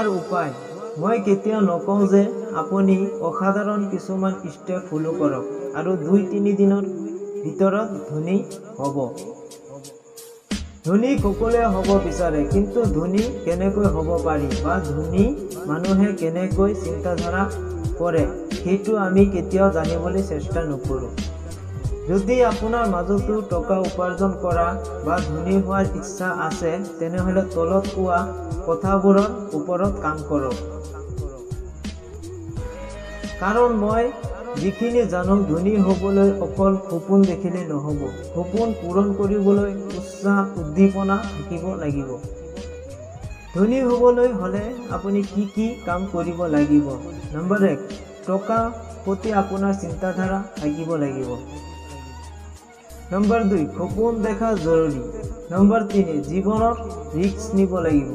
হোৱাৰ উপায় মই কেতিয়াও নকওঁ যে আপুনি অসাধাৰণ কিছুমান ষ্টেপ ফলো কৰক আৰু 2-3 দিনৰ ভিতৰত ধনী হ'ব। ধনী সকলোৱে হ'ব বিচাৰে, কিন্তু ধনী কেনেকৈ হ'ব পাৰি বা ধনী মানুহে কেনেকৈ চিন্তাধাৰা কৰে সেইটো আমি কেতিয়াও জানিবলৈ চেষ্টা নকৰোঁ। যদি আপোনাৰ মাজতো টকা উপাৰ্জন কৰা বা ধনী হোৱাৰ ইচ্ছা আছে, তেনেহ'লে তলত কোৱা কথাবোৰৰ ওপৰত কাম কৰক। কাৰণ মই যিখিনি জানো, ধনী হ'বলৈ অকল সপোন দেখিলে নহ'ব। সপোন পূৰণ কৰিবলৈ উৎসাহ উদ্দীপনা থাকিব লাগিব। ধনী হ'বলৈ হ'লে আপুনি কি কাম কৰিব লাগিব? নম্বৰ 1, টকা প্ৰতি আপোনাৰ চিন্তাধাৰা থাকিব লাগিব। নম্বৰ 2, সপোন দেখা জৰুৰী। নম্বৰ 3, জীৱনৰ ৰিস্ক নিব লাগিব।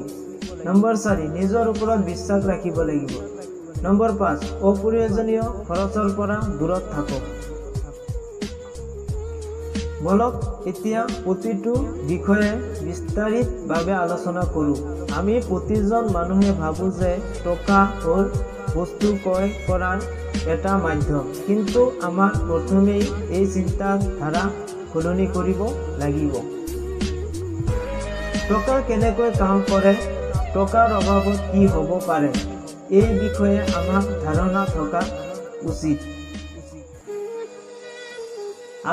নম্বৰ 4, নিজৰ ওপৰত বিশ্বাস ৰাখিব লাগিব। নম্বৰ 5, অপ্ৰয়োজনীয় খৰচৰ পৰা দূৰত থাকক। বলক এতিয়া প্ৰতিটো বিষয়ে বিস্তাৰিতভাৱে আলোচনা কৰোঁ। আমি প্ৰতিজন মানুহে ভাবোঁ যে টকা হ'ল বস্তু ক্ৰয় কৰাৰ এটা মাধ্যম, কিন্তু আমাৰ প্ৰথমেই এই চিন্তাধাৰা সলনি কৰিব লাগিব। টকা কেনেকৈ কাম কৰে, টকাৰ অভাৱত কি হ'ব পাৰে, এই বিষয়ে আমাৰ ধাৰণা থকা উচিত।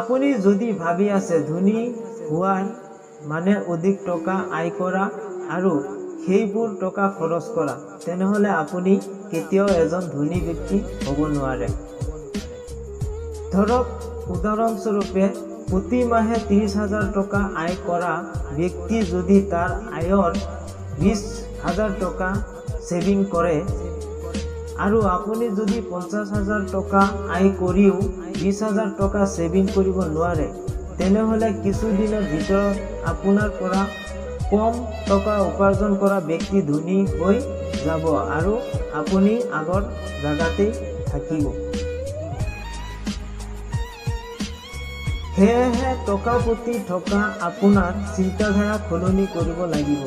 আপুনি যদি ভাবি আছে ধনী হোৱাৰ মানে অধিক টকা আয় কৰা আৰু সেইবোৰ টকা খৰচ কৰা, তেনেহ'লে আপুনি কেতিয়াও এজন ধনী ব্যক্তি হ'ব নোৱাৰে। ধৰক উদাহৰণস্বৰূপে প্ৰতি মাহে 30,000 টকা আয় কৰা ব্যক্তি যদি তাৰ আয়ৰ 20,000 টকা ছেভিং কৰে আৰু আপুনি যদি 50,000 টকা আয় কৰিও 20,000 টকা ছেভিং কৰিব নোৱাৰে, তেনেহ'লে কিছুদিনৰ ভিতৰত আপোনাৰ পৰা কম টকা উপাৰ্জন কৰা ব্যক্তি ধনী হৈ যাব আৰু আপুনি আগৰ জাগাতেই থাকিব। সেয়েহে টকা প্ৰতি থকা আপোনাৰ চিন্তাধাৰা সলনি কৰিব লাগিব।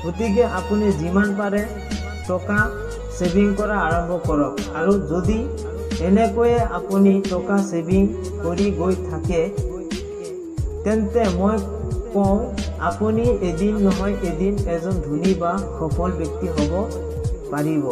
গতিকে আপুনি যিমান পাৰে টকা ছেভিং কৰা আৰম্ভ কৰক, আৰু যদি এনেকৈয়ে আপুনি টকা ছেভিং কৰি গৈ থাকে, তেন্তে মই কওঁ আপুনি এদিন নহয় এদিন এজন ধনী বা সফল ব্যক্তি হ'ব পাৰিব।